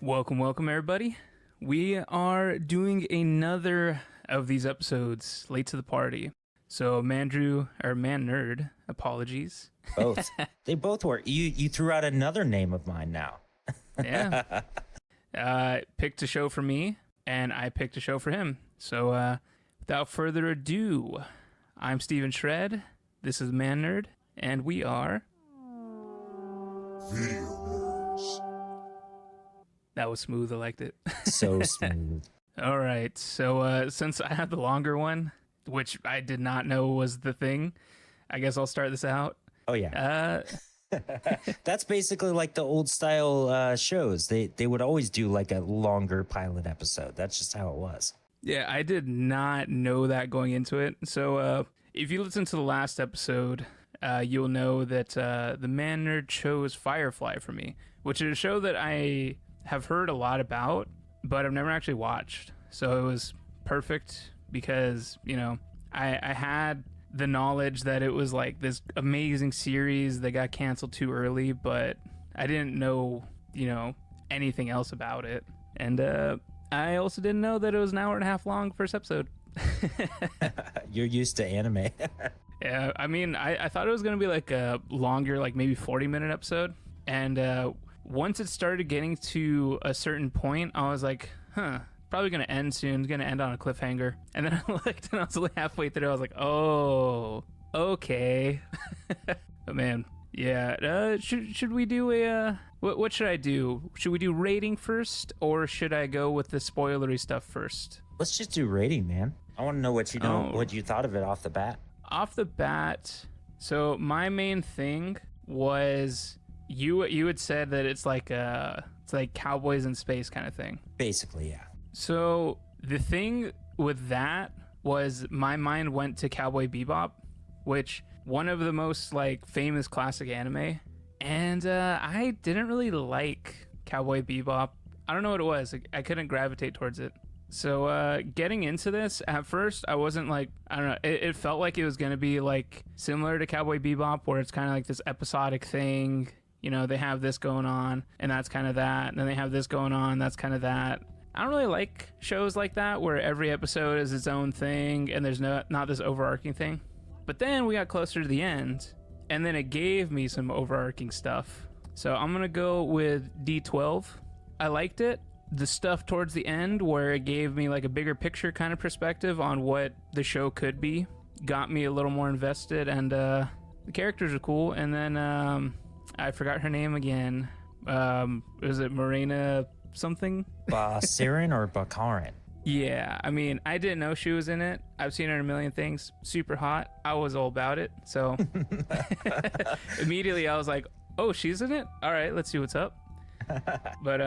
Welcome, everybody. We are doing another of these episodes late to the party. So, ManNerd, apologies. Both. They both were. You threw out another name of mine now. Yeah. Picked a show for me, and I picked a show for him. So, without further ado, I'm StephenShred. This is ManNerd, and we are Video nerds. That was smooth. I liked it. So smooth. All right. So since I have the longer one, which I did not know was the thing, I guess I'll start this out. Oh, yeah. That's basically like the old style shows. They would always do like a longer pilot episode. That's just how it was. Yeah, I did not know that going into it. So if you listen to the last episode, you'll know that the ManNerd chose Firefly for me, which is a show that I have heard a lot about, but I've never actually watched. So it was perfect because, you know, I had the knowledge that it was like this amazing series that got canceled too early, but I didn't know, you know, anything else about it. And I also didn't know that it was an hour and a half long first episode. You're used to anime. Yeah, I mean, I thought it was going to be like a longer, like maybe 40-minute episode. And once it started getting to a certain point, I was like, probably going to end soon. It's going to end on a cliffhanger. And then I looked and I was only halfway through. I was like, oh, okay. But man, yeah. Should we do a... What should I do? Should we do rating first, or should I go with the spoilery stuff first? Let's just do rating, man. I want to know what you thought of it off the bat. Off the bat, so my main thing was you had said that it's like cowboys in space kind of thing. Basically, yeah. So the thing with that was my mind went to Cowboy Bebop, which one of the most like famous classic anime, and I didn't really like Cowboy Bebop. I don't know what it was. I couldn't gravitate towards it. So getting into this, at first, I wasn't like, I don't know, it felt like it was going to be like similar to Cowboy Bebop, where it's kind of like this episodic thing. You know, they have this going on, and that's kind of that. And then they have this going on, that's kind of that. I don't really like shows like that, where every episode is its own thing, and there's not this overarching thing. But then we got closer to the end, and then it gave me some overarching stuff. So I'm going to go with D12. I liked it. The stuff towards the end where it gave me like a bigger picture kind of perspective on what the show could be got me a little more invested, and the characters are cool. And then I forgot her name again. Was it Marina something? Basirin or Bakarin? Yeah, I mean, I didn't know she was in it. I've seen her in a million things. Super hot. I was all about it. So immediately I was like, oh, she's in it? All right, let's see what's up. But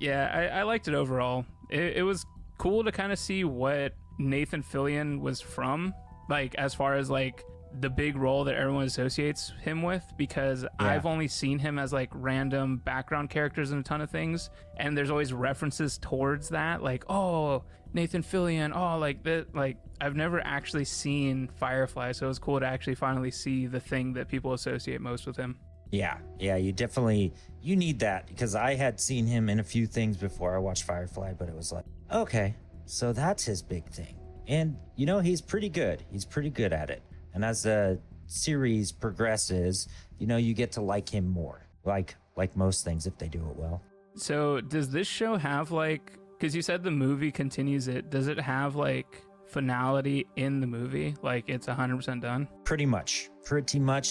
yeah, I liked it overall. It was cool to kind of see what Nathan Fillion was from, like as far as like the big role that everyone associates him with, because I've only seen him as like random background characters in a ton of things, and there's always references towards that, like, oh, Nathan Fillion, oh, like that. Like I've never actually seen Firefly, so it was cool to actually finally see the thing that people associate most with him. Yeah, you need that, because I had seen him in a few things before I watched Firefly, but it was like, okay, so that's his big thing. And, you know, he's pretty good. He's pretty good at it. And as the series progresses, you know, you get to like him more, like most things if they do it well. So does this show have like, because you said the movie continues it, does it have like finality in the movie? Like it's 100% done? Pretty much.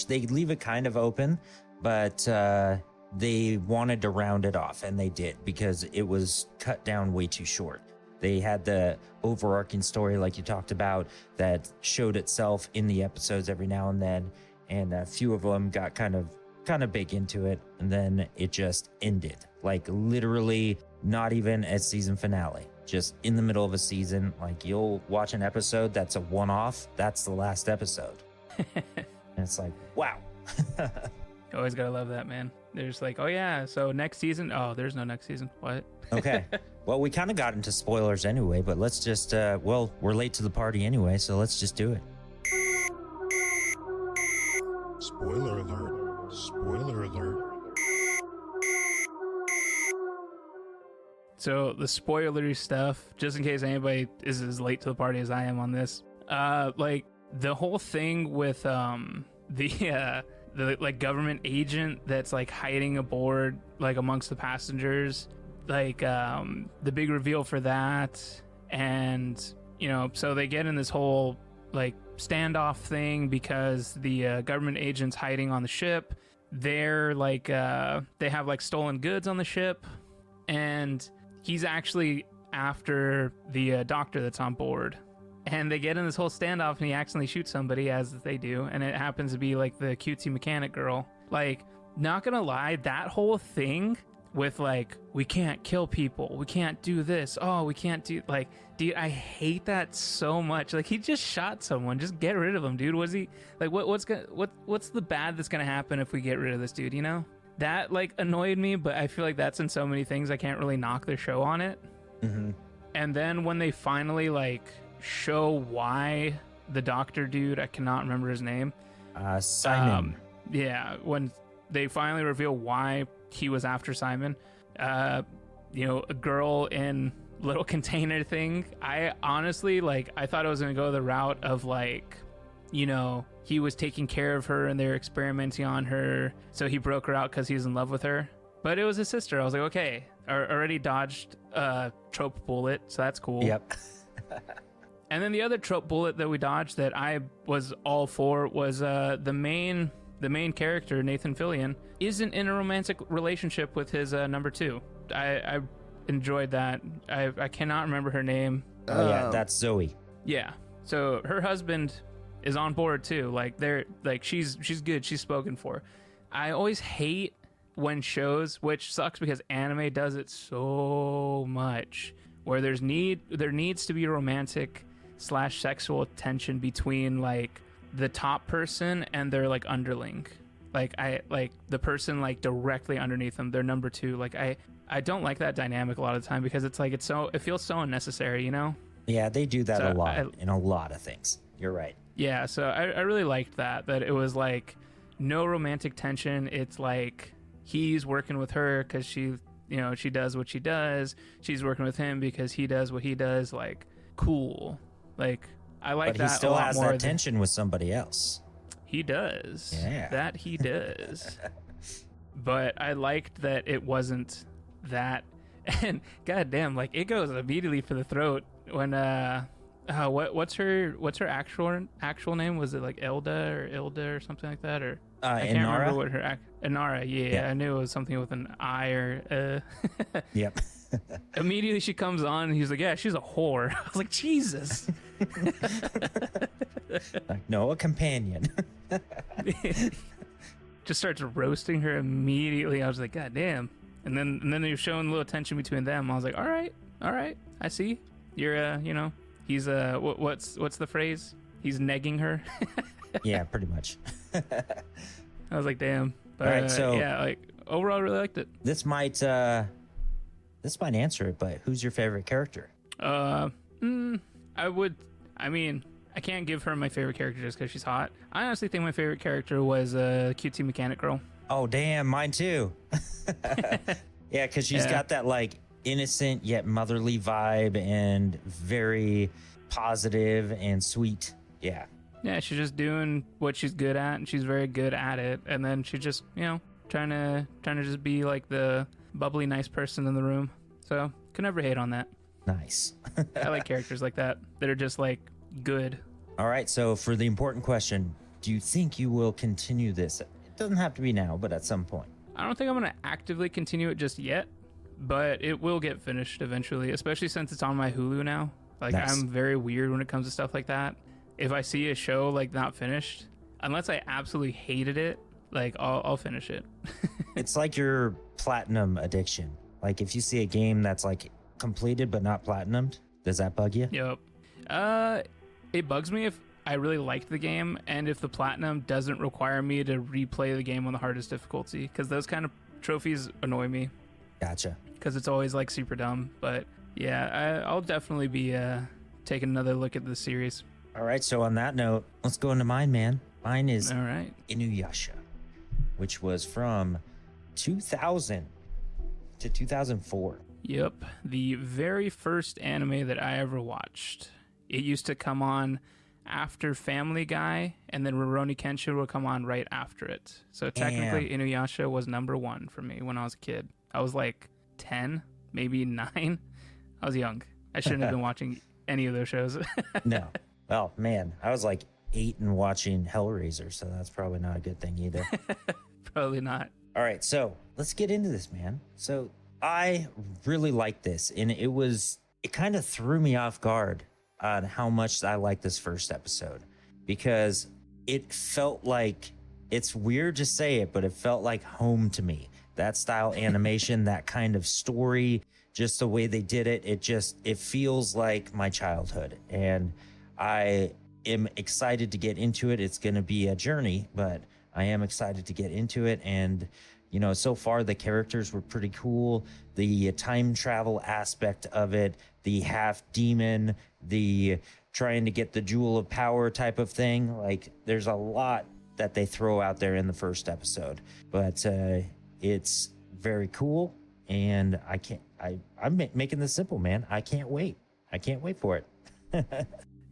They leave it kind of open, but they wanted to round it off, and they did, because it was cut down way too short. They had the overarching story, like you talked about, that showed itself in the episodes every now and then, and a few of them got kind of big into it, and then it just ended. Like literally not even a season finale, just in the middle of a season. Like you'll watch an episode that's a one-off, that's the last episode. And it's like, wow. You always gotta love that, man. There's like, oh yeah, so next season, oh, there's no next season. What? Okay. Well, we kind of got into spoilers anyway, but let's just, we're late to the party anyway, so let's just do it. Spoiler alert. Spoiler alert. So the spoilery stuff, just in case anybody is as late to the party as I am on this, like the whole thing with the like government agent that's like hiding aboard like amongst the passengers, like the big reveal for that, and so they get in this whole like standoff thing because the government agent's hiding on the ship. They're like they have like stolen goods on the ship, and he's actually after the doctor that's on board. And they get in this whole standoff, and he accidentally shoots somebody, as they do, and it happens to be like the cutesy mechanic girl. Like, not gonna lie, that whole thing with like, we can't kill people, we can't do this, oh, we can't do, like, dude, I hate that so much. Like, he just shot someone, just get rid of him, dude. Was he like, what's the bad that's gonna happen if we get rid of this dude? That like annoyed me, but I feel like that's in so many things I can't really knock their show on it. Mm-hmm. And then when they finally like show why the doctor dude, I cannot remember his name, Simon. Yeah, when they finally reveal why he was after Simon, a girl in little container thing, I honestly, like, I thought it was gonna go the route of like, he was taking care of her and they're experimenting on her, so he broke her out because he was in love with her. But it was his sister. I was like, okay, already dodged a trope bullet, so that's cool. Yep. And then the other trope bullet that we dodged that I was all for was the main character, Nathan Fillion, isn't in a romantic relationship with his number two. I enjoyed that. I cannot remember her name. Oh yeah, that's Zoe. Yeah. So her husband is on board too. Like they're like she's good. She's spoken for. I always hate when shows, which sucks because anime does it so much, where there needs to be a romantic / sexual tension between like the top person and their like underling. Like the person like directly underneath them, their number two. Like I don't like that dynamic a lot of the time because it's like it feels so unnecessary, Yeah, they do that a lot in a lot of things. You're right. Yeah, so I really liked that it was like no romantic tension. It's like he's working with her because she does what she does. She's working with him because he does what he does. Like, cool. Like, I like that. But he still has that tension with somebody else. He does. Yeah. That he does. But I liked that it wasn't that. And goddamn, like, it goes immediately for the throat when what's her actual name? Was it like Elda or Ilda or something like that? Or I can't remember what her Inara. Yeah, I knew it was something with an I or. Yep. Immediately she comes on and he's like, yeah, she's a whore. I was like, Jesus. Like, no, a companion. Just starts roasting her immediately. I was like, God damn. And then they were showing a little tension between them. I was like, all right, I see. You're he's what's the phrase? He's negging her. Yeah, pretty much. I was like, damn. But all right, so yeah, like overall I really liked it. This might answer it, but who's your favorite character? I can't give her my favorite character just because she's hot. I honestly think my favorite character was cutesy mechanic girl. Oh, damn, mine too. Yeah, because she's got that like innocent yet motherly vibe and very positive and sweet. Yeah. Yeah, she's just doing what she's good at, and she's very good at it. And then she's just, trying to just be like the bubbly, nice person in the room. So can never hate on that. Nice. I like characters like that are just like good. All right, so for the important question, do you think you will continue this? It doesn't have to be now, but at some point. I don't think I'm going to actively continue it just yet, but it will get finished eventually, especially since it's on my Hulu now. Like, nice. I'm very weird when it comes to stuff like that. If I see a show like not finished, unless I absolutely hated it, like I'll finish it. It's like your platinum addiction. Like if you see a game that's like completed but not platinumed, does that bug you? Yep. It bugs me if I really liked the game and if the platinum doesn't require me to replay the game on the hardest difficulty, because those kind of trophies annoy me. Gotcha. Because it's always like super dumb. But yeah, I'll definitely be taking another look at the series. All right, so on that note, let's go into mine, man. Mine is all right. Inuyasha, which was from 2000 to 2004. Yep, the very first anime that I ever watched. It used to come on after Family Guy, and then Rurouni Kenshin would come on right after it. So technically, Inuyasha was number one for me when I was a kid. I was like 10, maybe 9. I was young. I shouldn't have been watching any of those shows. No. Oh, man. I was like 8 and watching Hellraiser, so that's probably not a good thing either. Probably not. All right, so let's get into this, man. So I really like this, and it kind of threw me off guard on how much I like this first episode, because it felt like, it's weird to say it, but it felt like home to me. That style animation, that kind of story, just the way they did it, it feels like my childhood. And I am excited to get into it. It's going to be a journey, but I am excited to get into it. And, you know, so far the characters were pretty cool. The time travel aspect of it, the half demon, the trying to get the jewel of power type of thing. Like, there's a lot that they throw out there in the first episode, but it's very cool. And I'm making this simple, man. I can't wait for it.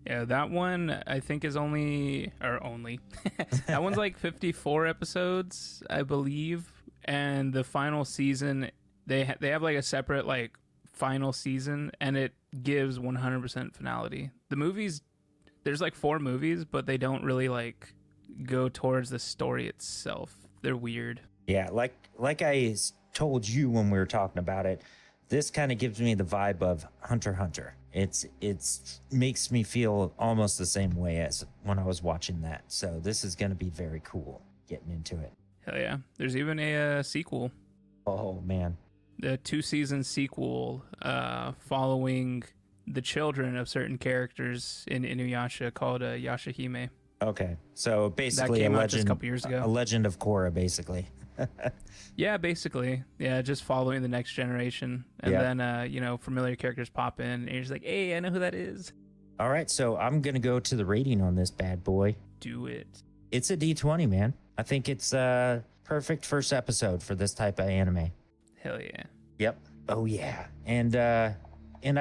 Yeah, that one I think is only that one's like 54 episodes, I believe, and the final season they have like a separate like final season, and it gives 100% finality. The movies, there's like 4 movies, but they don't really like go towards the story itself. They're weird. Yeah, like I told you when we were talking about it, this kind of gives me the vibe of Hunter x Hunter. It's makes me feel almost the same way as when I was watching that. So this is going to be very cool getting into it. Hell yeah. There's even a sequel. Oh, man. The 2-season sequel following the children of certain characters in Inuyasha called Yashahime. Okay. So basically that came out just a couple years ago. A legend of Korra, basically. Yeah, basically. Yeah, just following the next generation. And then, familiar characters pop in, and you're just like, hey, I know who that is. All right, so I'm going to go to the rating on this bad boy. Do it. It's a D20, man. I think it's a perfect first episode for this type of anime. Hell yeah. Yep. Oh, yeah. And I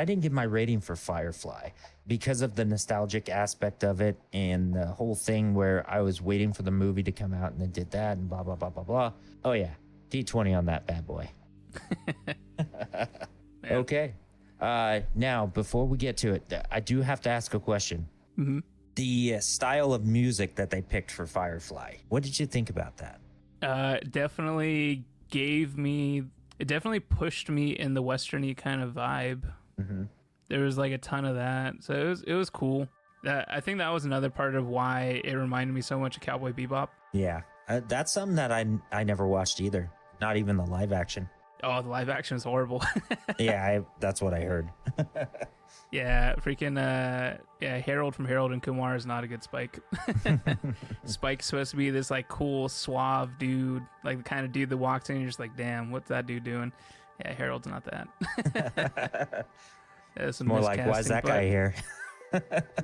didn't give my rating for Firefly because of the nostalgic aspect of it and the whole thing where I was waiting for the movie to come out and then did that and blah, blah, blah, blah, blah. Oh, yeah. D20 on that bad boy. Okay. Now, before we get to it, I do have to ask a question. Mm-hmm. The style of music that they picked for Firefly, what did you think about that? It definitely pushed me in the westerny kind of vibe. Mm-hmm. There was like a ton of that, so it was cool. I think that was another part of why it reminded me so much of Cowboy Bebop. Yeah, that's something that I never watched either. Not even the live action. Oh, the live action is horrible. Yeah, that's what I heard. Yeah, freaking Harold from Harold and Kumar is not a good Spike. Spike's supposed to be this like cool, suave dude, like the kind of dude that walks in and you're just like, damn, what's that dude doing? Yeah, Harold's not that. More like, why is that guy here?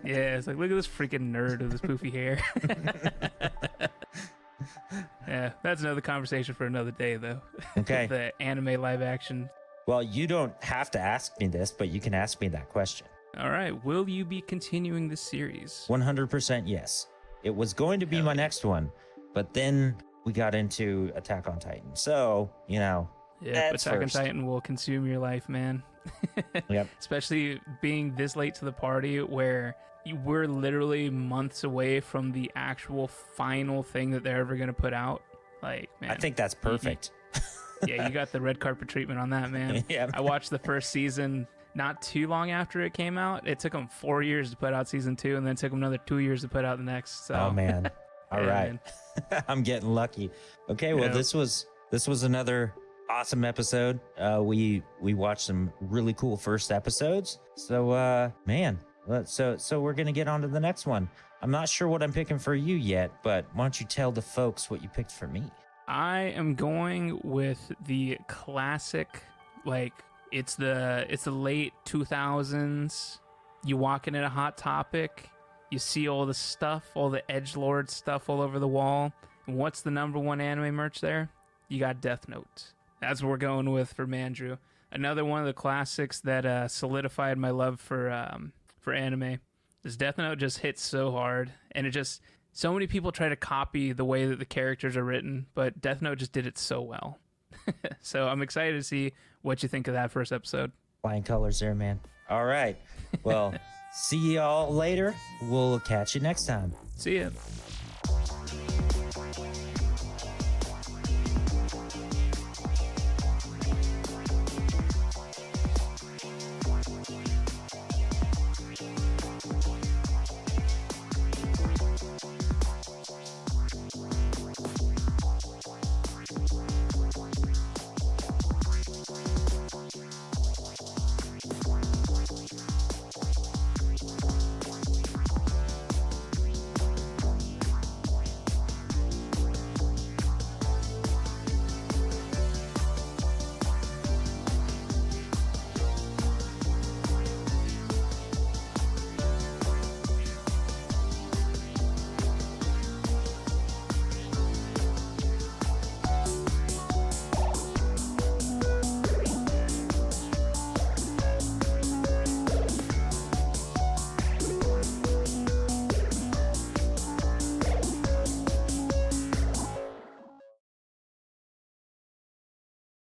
Yeah, it's like, look at this freaking nerd with his poofy hair. Yeah, that's another conversation for another day, though. Okay. The anime live action. Well, you don't have to ask me this, but you can ask me that question. All right. Will you be continuing this series? 100% yes. It was going to be my next one, but then we got into Attack on Titan. So, yeah, Attack on Titan will consume your life, man. Yep. Especially being this late to the party where we're literally months away from the actual final thing that they're ever going to put out. Like, man, I think that's perfect. Yeah, you got the red carpet treatment on that, man. Yeah. I watched the first season not too long after it came out. It took them 4 years to put out season 2, and then it took them another 2 years to put out the next. So. Oh, man. All right. I'm getting lucky. Okay, well, this was another awesome episode. We watched some really cool first episodes. So, man, so we're going to get on to the next one. I'm not sure what I'm picking for you yet, but why don't you tell the folks what you picked for me? I am going with the classic, like it's the late 2000s. You walk in at a Hot Topic, you see all the stuff, all the edgelord stuff all over the wall. And what's the number one anime merch there? You got Death Note. That's what we're going with for Mandrew. Another one of the classics that solidified my love for anime. This Death Note just hits so hard, and it just so many people try to copy the way that the characters are written, but Death Note just did it so well. So I'm excited to see what you think of that first episode. Flying colors there, man. All right. Well, see y'all later. We'll catch you next time. See ya.